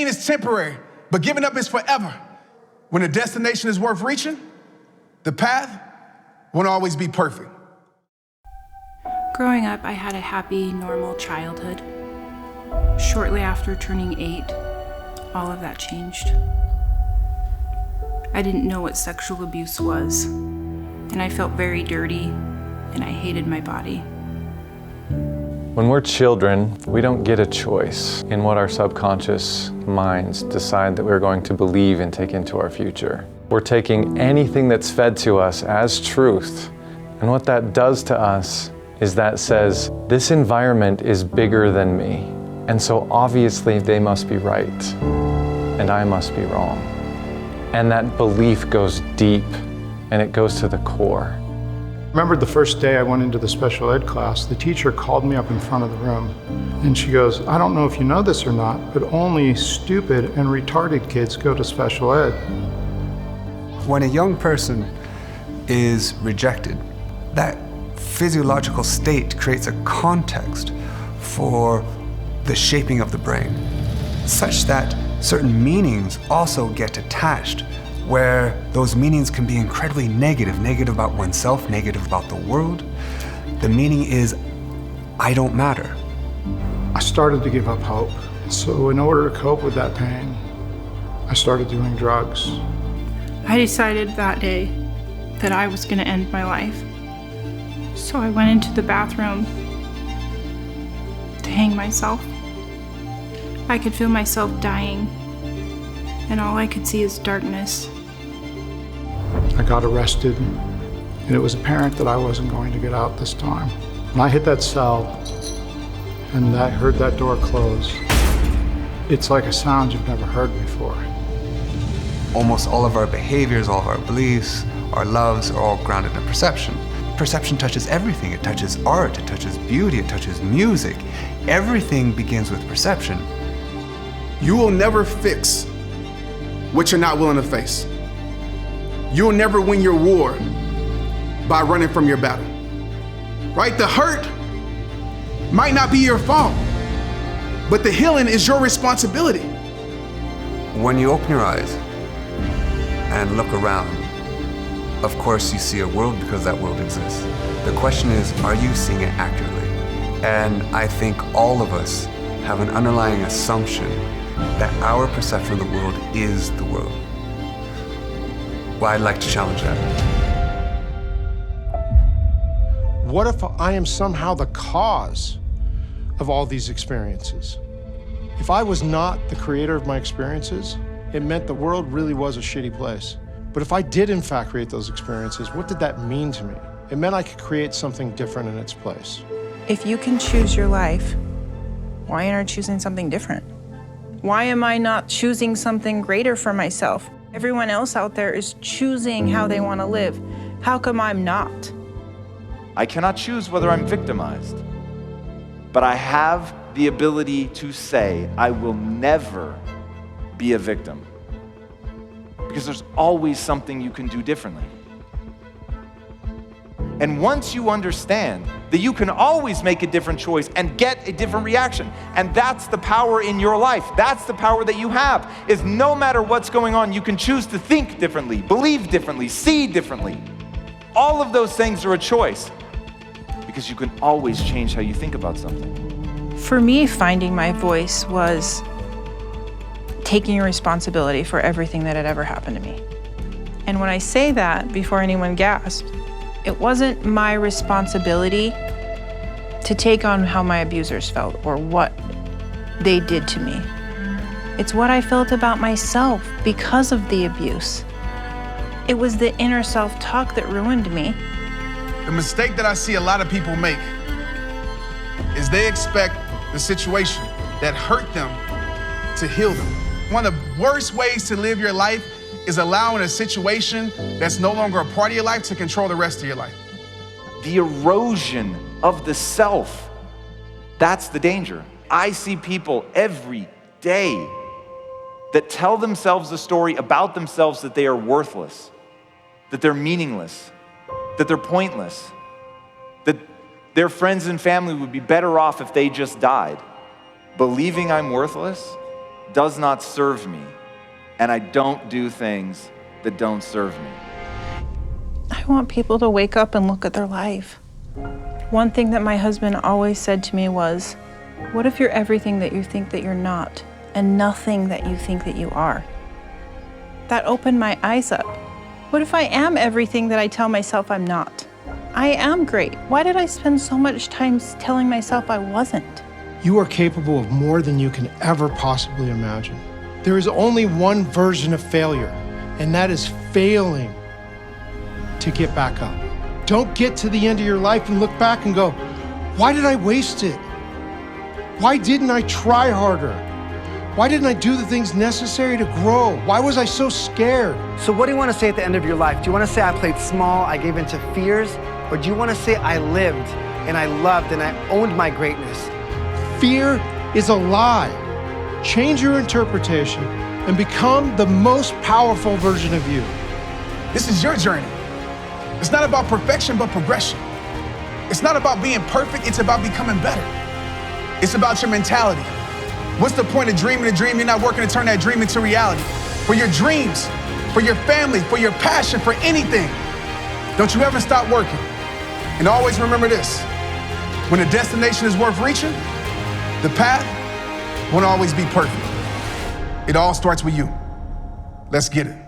pain is temporary, but giving up is forever. When the destination is worth reaching, the path won't always be perfect. Growing up, I had a happy, normal childhood. Shortly after turning 8, all of that changed. I didn't know what sexual abuse was, and I felt very dirty, and I hated my body. When we're children, we don't get a choice in what our subconscious minds decide that we're going to believe and take into our future. We're taking anything that's fed to us as truth, and what that does to us is that says, this environment is bigger than me, and so obviously they must be right, and I must be wrong. And that belief goes deep, and it goes to the core. I remember the first day I went into the special ed class, the teacher called me up in front of the room, and she goes, I don't know if you know this or not, but only stupid and retarded kids go to special ed. When a young person is rejected, that physiological state creates a context for the shaping of the brain, such that certain meanings also get attached, where those meanings can be incredibly negative about oneself, negative about the world. The meaning is, I don't matter. I started to give up hope. So in order to cope with that pain, I started doing drugs. I decided that day that I was going to end my life. So I went into the bathroom to hang myself. I could feel myself dying, and all I could see is darkness. I got arrested, and it was apparent that I wasn't going to get out this time. When I hit that cell, and I heard that door close, it's like a sound you've never heard before. Almost all of our behaviors, all of our beliefs, our loves are all grounded in perception. Perception touches everything. It touches art, it touches beauty, it touches music. Everything begins with perception. You will never fix what you're not willing to face. You'll never win your war by running from your battle, right? The hurt might not be your fault, but the healing is your responsibility. When you open your eyes and look around, of course you see a world because that world exists. The question is, are you seeing it accurately? And I think all of us have an underlying assumption that our perception of the world is the world. Well, I'd like to challenge that. What if I am somehow the cause of all these experiences? If I was not the creator of my experiences, it meant the world really was a shitty place. But if I did in fact create those experiences, what did that mean to me? It meant I could create something different in its place. If you can choose your life, why aren't you choosing something different? Why am I not choosing something greater for myself? Everyone else out there is choosing how they want to live. How come I'm not? I cannot choose whether I'm victimized, but I have the ability to say, I will never be a victim, because there's always something you can do differently. And once you understand that you can always make a different choice and get a different reaction, and that's the power in your life, that's the power that you have, is no matter what's going on, you can choose to think differently, believe differently, see differently. All of those things are a choice, because you can always change how you think about something. For me, finding my voice was taking responsibility for everything that had ever happened to me. And when I say that, before anyone gasped, it wasn't my responsibility to take on how my abusers felt or what they did to me. It's what I felt about myself because of the abuse. It was the inner self-talk that ruined me. The mistake that I see a lot of people make is they expect the situation that hurt them to heal them. One of the worst ways to live your life is allowing a situation that's no longer a part of your life to control the rest of your life. The erosion of the self, that's the danger. I see people every day that tell themselves a story about themselves that they are worthless, that they're meaningless, that they're pointless, that their friends and family would be better off if they just died. Believing I'm worthless does not serve me, and I don't do things that don't serve me. I want people to wake up and look at their life. One thing that my husband always said to me was, what if you're everything that you think that you're not, and nothing that you think that you are? That opened my eyes up. What if I am everything that I tell myself I'm not? I am great. Why did I spend so much time telling myself I wasn't? You are capable of more than you can ever possibly imagine. There is only one version of failure, and that is failing to get back up. Don't get to the end of your life and look back and go, why did I waste it? Why didn't I try harder? Why didn't I do the things necessary to grow? Why was I so scared? So what do you want to say at the end of your life? Do you want to say I played small, I gave into fears? Or do you want to say I lived and I loved and I owned my greatness? Fear is a lie. Change your interpretation and become the most powerful version of you. This is your journey. It's not about perfection, but progression. It's not about being perfect, it's about becoming better. It's about your mentality. What's the point of dreaming a dream? You're not working to turn that dream into reality. For your dreams, for your family, for your passion, for anything, don't you ever stop working. And always remember this, when a destination is worth reaching, the path won't always be perfect. It all starts with you. Let's get it.